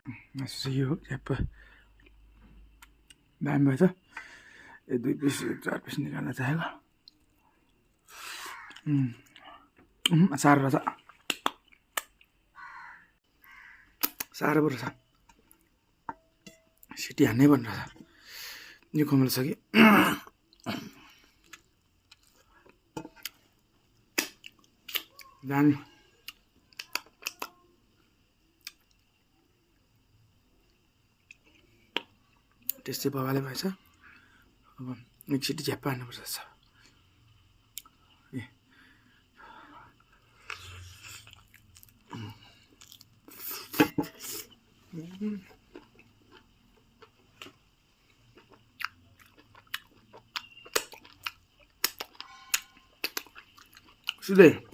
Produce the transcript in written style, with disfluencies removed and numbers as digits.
मासु चाहिँ यो च्याप्प दामी भयो त 2 पिस 4 पिस निकाल्न चाहेको साह्रो रहेछ साह्रो पो रहेछ सिटी हान्नै पर्ने रहेछ यो कमल छ कि दामी टेस्टी बगाले भएछ अब एक सिटी झ्याप्प हान्नुपर्छ सुधे